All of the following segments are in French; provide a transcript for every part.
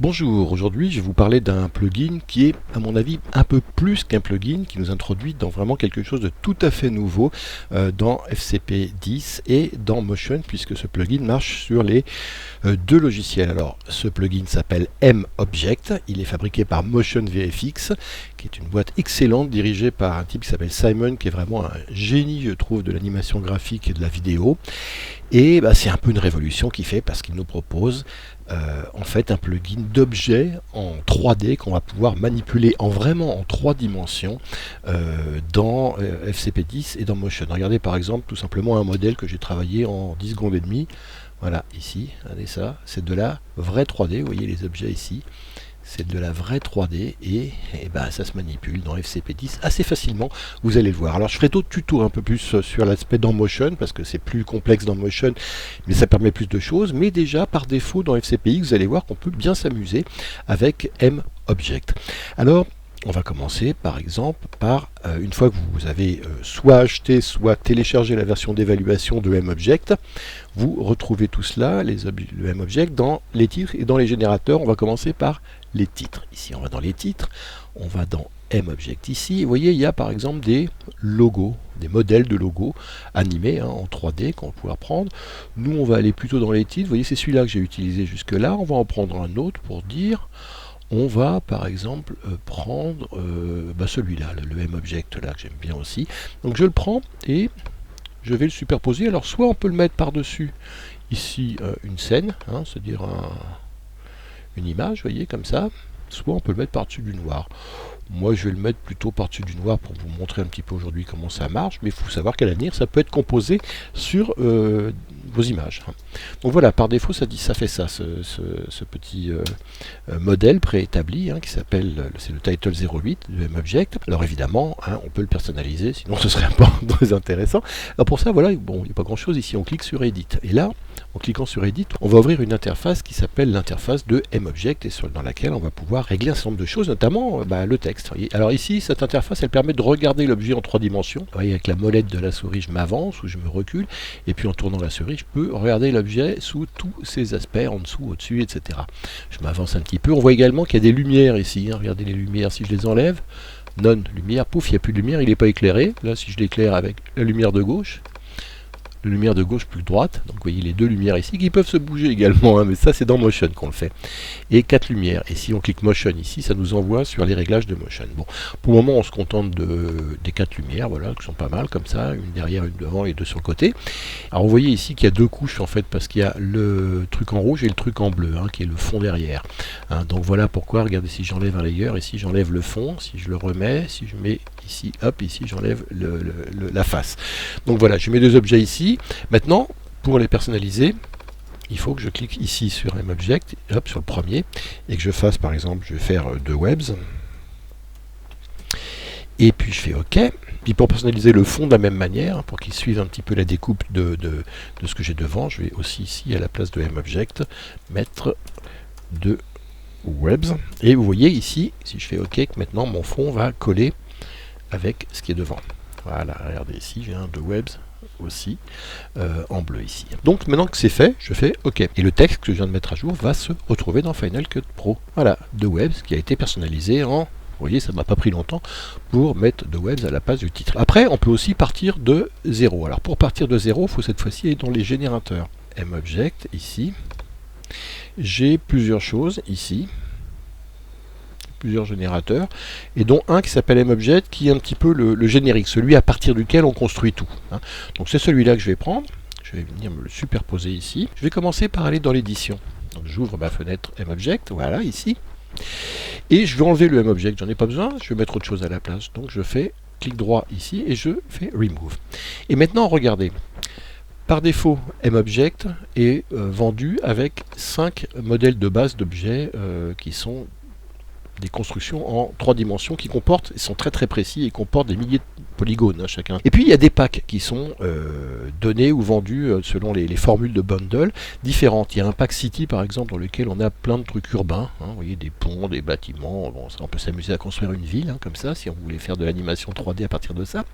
Bonjour, aujourd'hui je vais vous parler d'un plugin qui est à mon avis un peu plus qu'un plugin, qui nous introduit dans vraiment quelque chose de tout à fait nouveau dans FCP 10 et dans Motion, puisque ce plugin marche sur les deux logiciels. Alors ce plugin s'appelle M-Object, il est fabriqué par Motion VFX, qui est une boîte excellente dirigée par un type qui s'appelle Simon, qui est vraiment un génie je trouve de l'animation graphique et de la vidéo. Et c'est un peu une révolution qu'il fait parce qu'il nous propose en fait un plugin d'objets en 3D qu'on va pouvoir manipuler vraiment en 3 dimensions dans FCP10 et dans Motion. Regardez par exemple tout simplement un modèle que j'ai travaillé en 10 secondes et demie. Voilà, ici, regardez ça, c'est de la vraie 3D, vous voyez les objets ici. C'est de la vraie 3D et ça se manipule dans FCP10 assez facilement, vous allez le voir. Alors je ferai d'autres tutos un peu plus sur l'aspect dans Motion parce que c'est plus complexe dans Motion, mais ça permet plus de choses. Mais déjà par défaut dans FCPX, vous allez voir qu'on peut bien s'amuser avec M-Object. Alors on va commencer par exemple par, une fois que vous avez soit acheté, soit téléchargé la version d'évaluation de M-Object, vous retrouvez tout cela, le M-Object, dans les titres et dans les générateurs. On va commencer par les titres. Ici on va dans les titres, on va dans M-Object ici. Vous voyez, il y a par exemple des logos, des modèles de logos animés en 3D qu'on va pouvoir prendre. Nous on va aller plutôt dans les titres. Vous voyez, c'est celui-là que j'ai utilisé jusque là. On va en prendre un autre pour dire... On va par exemple prendre celui-là, le M-Object là que j'aime bien aussi. Donc je le prends et je vais le superposer. Alors soit on peut le mettre par-dessus ici une scène, c'est-à-dire une image, vous voyez, comme ça. Soit on peut le mettre par-dessus du noir. Moi je vais le mettre plutôt par-dessus du noir pour vous montrer un petit peu aujourd'hui comment ça marche, mais il faut savoir qu'à l'avenir ça peut être composé sur vos images. Donc voilà, par défaut ça fait ça, ce petit modèle préétabli qui s'appelle, c'est le title 08 de M-Object. Alors évidemment, on peut le personnaliser, sinon ce serait pas très intéressant. Alors pour ça, voilà, bon, il n'y a pas grand chose ici, on clique sur Edit. Et là, en cliquant sur Edit, on va ouvrir une interface qui s'appelle l'interface de M-Object et dans laquelle on va pouvoir régler un certain nombre de choses, notamment le texte. Alors ici, cette interface, elle permet de regarder l'objet en 3 dimensions. Vous voyez, avec la molette de la souris, je m'avance ou je me recule, et puis en tournant la souris, je peux regarder l'objet sous tous ses aspects, en dessous, au-dessus, etc. Je m'avance un petit peu. On voit également qu'il y a des lumières ici. Regardez les lumières, si je les enlève, non lumière, pouf, il n'y a plus de lumière, il n'est pas éclairé. Là, si je l'éclaire avec la lumière de gauche, la lumière de gauche plus droite, donc vous voyez les deux lumières ici qui peuvent se bouger également, mais ça c'est dans Motion qu'on le fait. Et 4 lumières, et si on clique Motion ici, ça nous envoie sur les réglages de Motion. Bon, pour le moment on se contente des 4 lumières, voilà, qui sont pas mal comme ça, une derrière, une devant et deux sur le côté. Alors vous voyez ici qu'il y a deux couches en fait, parce qu'il y a le truc en rouge et le truc en bleu, qui est le fond derrière. Donc voilà pourquoi, regardez, si j'enlève un layer, ici j'enlève le fond, si je le remets, si je mets ici, hop, ici j'enlève la face. Donc voilà, je mets deux objets ici. Maintenant, pour les personnaliser, il faut que je clique ici sur M-Object, hop, sur le premier, et que je fasse, par exemple, je vais faire deux webs, et puis je fais OK. Puis pour personnaliser le fond de la même manière, pour qu'il suive un petit peu la découpe de ce que j'ai devant, je vais aussi ici, à la place de M-Object, mettre deux webs, et vous voyez ici, si je fais OK, que maintenant mon fond va coller avec ce qui est devant. Voilà, regardez ici, j'ai un de webs aussi en bleu ici. Donc maintenant que c'est fait, je fais OK. Et le texte que je viens de mettre à jour va se retrouver dans Final Cut Pro. Voilà, de webs qui a été personnalisé en... Vous voyez, ça m'a pas pris longtemps pour mettre de webs à la place du titre. Après, on peut aussi partir de 0. Alors pour partir de 0, il faut cette fois-ci aller dans les générateurs. M-Object, ici. J'ai plusieurs choses ici. Plusieurs générateurs, et dont un qui s'appelle M-Object, qui est un petit peu le générique, celui à partir duquel on construit tout. Donc c'est celui-là que je vais prendre, je vais venir me le superposer ici. Je vais commencer par aller dans l'édition. Donc j'ouvre ma fenêtre M-Object, voilà, ici, et je vais enlever le M-Object, j'en ai pas besoin, je vais mettre autre chose à la place. Donc je fais clic droit ici, et je fais Remove. Et maintenant, regardez, par défaut, M-Object est vendu avec 5 modèles de base d'objets qui sont des constructions en 3 dimensions qui comportent, ils sont très très précis et comportent des milliers de polygones chacun. Et puis il y a des packs qui sont donnés ou vendus selon les formules de bundle différentes. Il y a un pack City par exemple dans lequel on a plein de trucs urbains, vous voyez, des ponts, des bâtiments, bon, ça, on peut s'amuser à construire une ville comme ça si on voulait faire de l'animation 3D à partir de ça.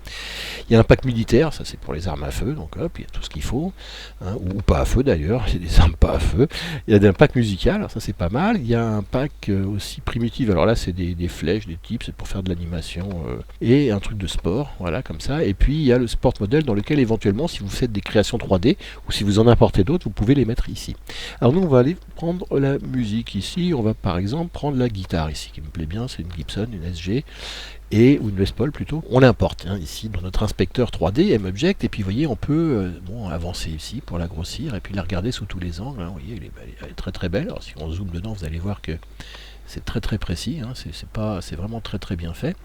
Il y a un pack militaire, ça c'est pour les armes à feu, donc hop, il y a tout ce qu'il faut, ou pas à feu d'ailleurs, c'est des armes pas à feu. Il y a un pack musical, alors ça c'est pas mal. Il y a un pack aussi primitif, alors là c'est des flèches, des types, c'est pour faire de l'animation, et un truc de sport, voilà, comme ça. Et puis il y a le sport model dans lequel éventuellement si vous faites des créations 3D, ou si vous en importez d'autres, vous pouvez les mettre ici. Alors nous on va aller prendre la musique ici, on va par exemple prendre la guitare ici, qui me plaît bien, c'est une Gibson, une SG, ou une Les Paul plutôt. On l'importe ici dans notre inspecteur 3D, M-Object, et puis vous voyez, on peut avancer ici pour la grossir, et puis la regarder sous tous les angles, vous voyez, elle est très très belle. Alors si on zoome dedans, vous allez voir que c'est très très précis, c'est vraiment très très bien fait.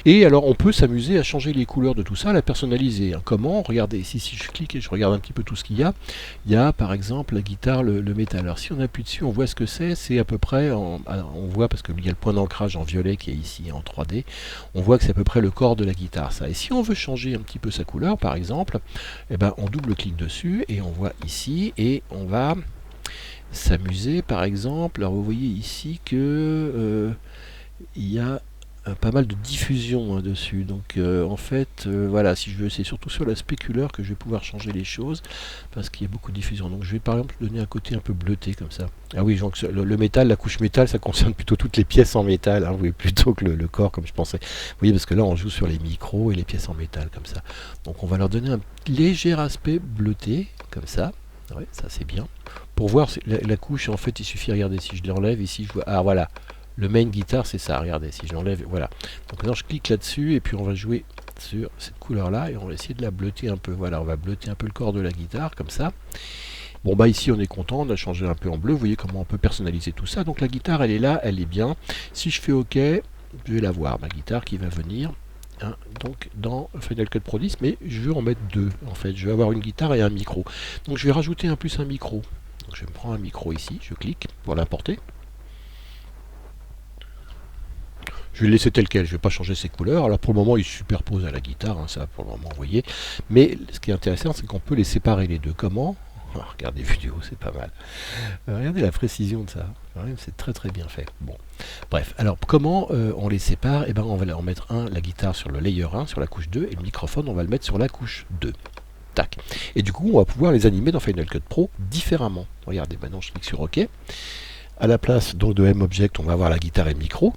Et alors on peut s'amuser à changer les couleurs de tout ça, à la personnaliser. Comment? Regardez ici, si je clique et je regarde un petit peu tout ce qu'il y a par exemple la guitare, le métal. Alors si on appuie dessus, on voit ce que c'est à peu près, on voit parce qu'il y a le point d'ancrage en violet qui est ici en 3D, on voit que c'est à peu près le corps de la guitare ça. Et si on veut changer un petit peu sa couleur par exemple, on double-clique dessus et on voit ici et on va s'amuser par exemple. Alors vous voyez ici que il y a pas mal de diffusion dessus, donc en fait voilà, si je veux, c'est surtout sur la spéculeur que je vais pouvoir changer les choses parce qu'il y a beaucoup de diffusion. Donc je vais par exemple donner un côté un peu bleuté comme ça. Ah oui, donc le métal, la couche métal, ça concerne plutôt toutes les pièces en métal, vous voyez, plutôt que le corps comme je pensais. Vous voyez, parce que là on joue sur les micros et les pièces en métal comme ça. Donc on va leur donner un léger aspect bleuté comme ça. Ouais, ça c'est bien. Pour voir la couche, en fait, il suffit, regardez, si je l'enlève ici, je vois, ah voilà, le main guitare c'est ça, regardez, si je l'enlève, voilà. Donc maintenant je clique là-dessus et puis on va jouer sur cette couleur-là et on va essayer de la bleuter un peu. Voilà, on va bleuter un peu le corps de la guitare, comme ça. Bon bah ici on est content, on a changé un peu en bleu, vous voyez comment on peut personnaliser tout ça. Donc la guitare elle est là, elle est bien. Si je fais OK, je vais la voir, ma guitare qui va venir. Donc dans Final Cut Pro 10, mais je veux en mettre deux en fait, je vais avoir une guitare et un micro. Donc je vais rajouter un micro. Donc je me prends un micro ici, je clique pour l'importer. Je vais le laisser tel quel, je ne vais pas changer ses couleurs. Alors pour le moment il se superpose à la guitare, ça pour le moment vous voyez. Mais ce qui est intéressant c'est qu'on peut les séparer les deux. Comment? Regardez les vidéos, c'est pas mal. Regardez la précision de ça. C'est très très bien fait. Bon, bref. Alors comment on les sépare? On va en mettre la guitare sur le layer 1, sur la couche 2, et le microphone, on va le mettre sur la couche 2. Tac. Et du coup, on va pouvoir les animer dans Final Cut Pro différemment. Regardez, maintenant je clique sur OK. À la place donc de M-Object, on va avoir la guitare et le micro.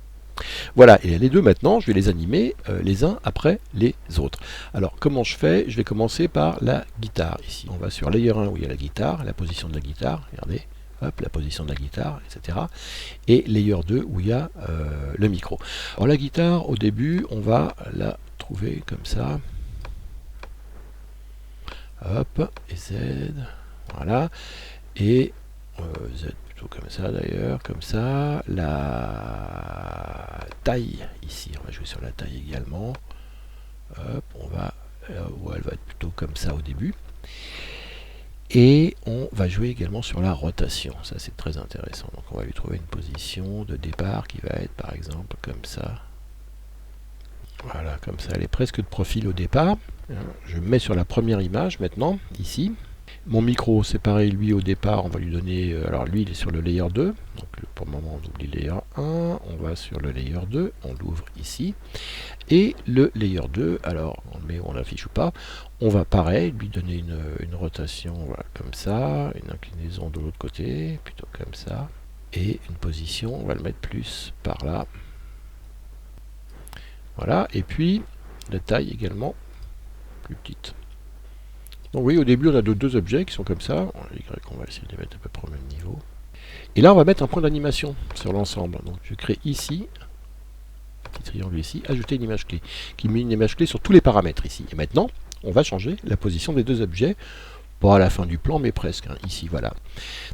Voilà, et les deux maintenant, je vais les animer les uns après les autres. Alors, comment je fais? Je vais commencer par la guitare. Ici, on va sur Layer 1 où il y a la guitare, la position de la guitare, regardez, hop, la position de la guitare, etc. Et Layer 2 où il y a le micro. Alors, la guitare, au début, on va la trouver comme ça. Hop, et Z, voilà, et Z comme ça d'ailleurs, comme ça. La taille ici, on va jouer sur la taille également. Hop, on va elle va être plutôt comme ça au début. Et on va jouer également sur la rotation, ça c'est très intéressant. Donc on va lui trouver une position de départ qui va être par exemple comme ça. Voilà, comme ça, elle est presque de profil au départ. Je me mets sur la première image maintenant, ici. Mon micro, c'est pareil, lui au départ, on va lui donner, alors lui il est sur le layer 2, donc pour le moment on oublie le layer 1, on va sur le layer 2, on l'ouvre ici, et le layer 2, alors on l'affiche ou pas, on va pareil, lui donner une rotation, voilà, comme ça, une inclinaison de l'autre côté, plutôt comme ça, et une position, on va le mettre plus par là, voilà, et puis la taille également, plus petite. Donc oui, au début on a deux objets qui sont comme ça, on va essayer de les mettre à peu près au même niveau. Et là on va mettre un point d'animation sur l'ensemble. Donc je crée ici, petit triangle ici, ajouter une image clé, qui met une image clé sur tous les paramètres ici. Et maintenant, on va changer la position des deux objets, pas à la fin du plan, mais presque, ici, voilà.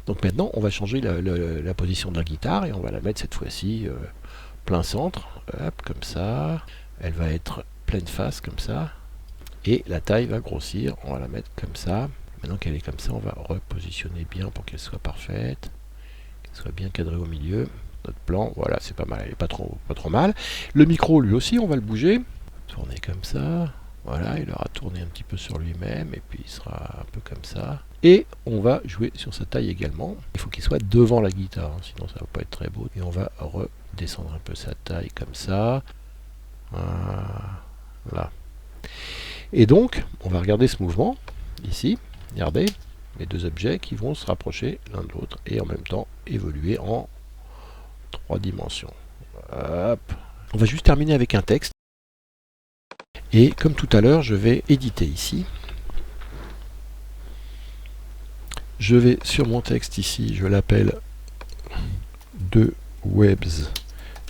Donc maintenant, on va changer la position de la guitare, et on va la mettre cette fois-ci plein centre, hop, comme ça. Elle va être pleine face, comme ça. Et la taille va grossir, on va la mettre comme ça. Maintenant qu'elle est comme ça, on va repositionner bien pour qu'elle soit parfaite, qu'elle soit bien cadrée au milieu. notre plan, voilà, c'est pas mal, il est pas trop mal. Le micro, lui aussi, on va le bouger, tourner comme ça, voilà, il aura tourné un petit peu sur lui-même, et puis il sera un peu comme ça. Et on va jouer sur sa taille également. Il faut qu'il soit devant la guitare, hein, sinon ça va pas être très beau. Et on va redescendre un peu sa taille comme ça. Voilà. Et donc, on va regarder ce mouvement, ici, regardez, les deux objets qui vont se rapprocher l'un de l'autre et en même temps évoluer en 3 dimensions. Hop. On va juste terminer avec un texte. Et comme tout à l'heure, je vais éditer ici. Je vais sur mon texte ici, je l'appelle 2 webs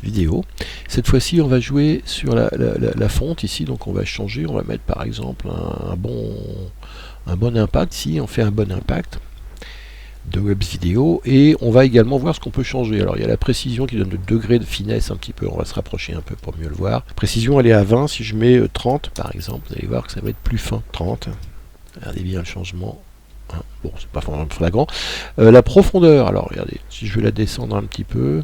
vidéo. Cette fois-ci, on va jouer sur la fonte ici, donc on va changer, on va mettre par exemple un bon impact ici, on fait un bon impact de webs vidéo, et on va également voir ce qu'on peut changer. Alors il y a la précision qui donne le degré de finesse un petit peu, on va se rapprocher un peu pour mieux le voir. Précision elle est à 20, si je mets 30 par exemple, vous allez voir que ça va être plus fin. 30, regardez bien le changement. Bon, c'est pas flagrant. La profondeur, alors regardez, si je veux la descendre un petit peu,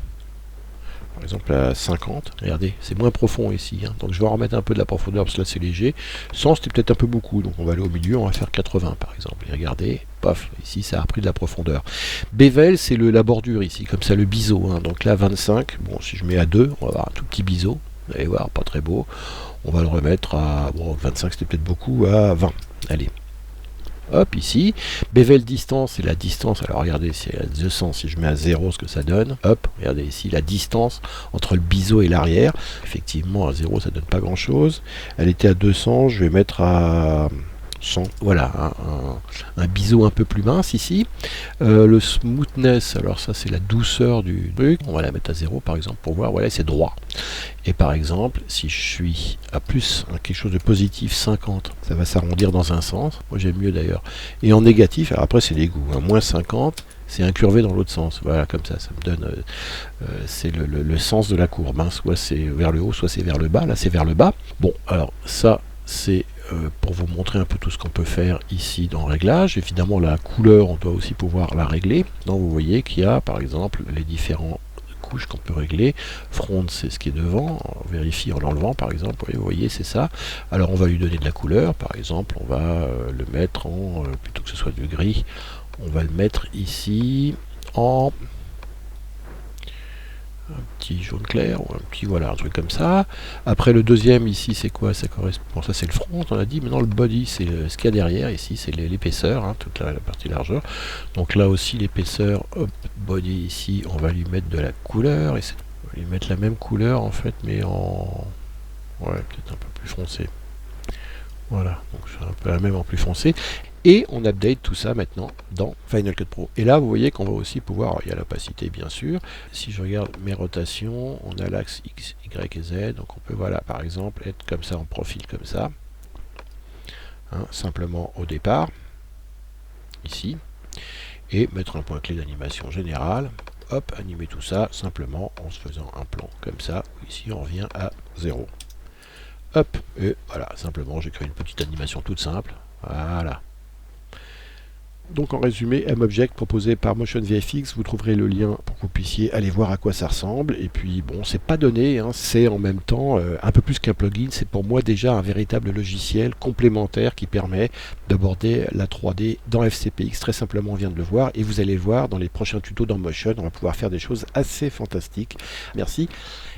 par exemple à 50, regardez, c'est moins profond ici, hein. Donc je vais en remettre un peu de la profondeur parce que là c'est léger. 100 c'était peut-être un peu beaucoup, donc on va aller au milieu, on va faire 80 par exemple. Et regardez, paf, ici ça a repris de la profondeur. Bevel c'est la bordure ici, comme ça le biseau, hein. Donc là 25, bon si je mets à 2, on va avoir un tout petit biseau, vous allez voir, pas très beau. On va le remettre à, bon 25 c'était peut-être beaucoup, à 20, allez. Hop, ici, bevel distance, c'est la distance, alors regardez, c'est à 200, si je mets à 0, ce que ça donne, hop, regardez ici, la distance entre le biseau et l'arrière, effectivement, à 0, ça donne pas grand-chose, elle était à 200, je vais mettre à 100, voilà, un biseau un peu plus mince ici, le smoothness, alors ça c'est la douceur du truc, on va la mettre à 0 par exemple, pour voir, voilà, c'est droit. Et par exemple, si je suis à plus, quelque chose de positif, 50, ça va s'arrondir dans un sens. Moi j'aime mieux d'ailleurs. Et en négatif, alors après c'est des goûts, hein, moins 50, c'est incurvé dans l'autre sens. Voilà, comme ça me donne, c'est le sens de la courbe. Hein. Soit c'est vers le haut, soit c'est vers le bas. Là c'est vers le bas. Bon, alors ça c'est pour vous montrer un peu tout ce qu'on peut faire ici dans Réglage. Évidemment la couleur, on doit aussi pouvoir la régler. Donc vous voyez qu'il y a par exemple les différents couches qu'on peut régler. Front c'est ce qui est devant, on vérifie en l'enlevant par exemple, vous voyez c'est ça. Alors on va lui donner de la couleur, par exemple on va le mettre en, plutôt que ce soit du gris, on va le mettre ici en un petit jaune clair ou un petit, voilà, un truc comme ça. Après le deuxième ici c'est quoi, ça correspond, ça c'est le front on a dit. Maintenant le body c'est ce qu'il y a derrière, ici c'est l'épaisseur, hein, toute la partie largeur. Donc là aussi l'épaisseur, hop, body ici on va lui mettre de la couleur, et on va lui mettre la même couleur en fait mais en, ouais, peut-être un peu plus foncé. Voilà, donc c'est un peu la même en plus foncé. Et on update tout ça maintenant dans Final Cut Pro. Et là, vous voyez qu'on va aussi pouvoir, alors, il y a l'opacité bien sûr. Si je regarde mes rotations, on a l'axe X, Y et Z. Donc on peut, voilà, par exemple, être comme ça en profil, comme ça. Hein, simplement au départ, ici. Et mettre un point clé d'animation générale. Hop, animer tout ça simplement en se faisant un plan comme ça. Ici, on revient à 0. Hop, et voilà, simplement, j'ai créé une petite animation toute simple. Voilà. Donc en résumé, M-Object proposé par Motion VFX, vous trouverez le lien pour que vous puissiez aller voir à quoi ça ressemble. Et puis bon, c'est pas donné, hein, c'est en même temps un peu plus qu'un plugin, c'est pour moi déjà un véritable logiciel complémentaire qui permet d'aborder la 3D dans FCPX. Très simplement, on vient de le voir et vous allez le voir dans les prochains tutos dans Motion, on va pouvoir faire des choses assez fantastiques. Merci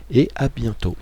et à bientôt.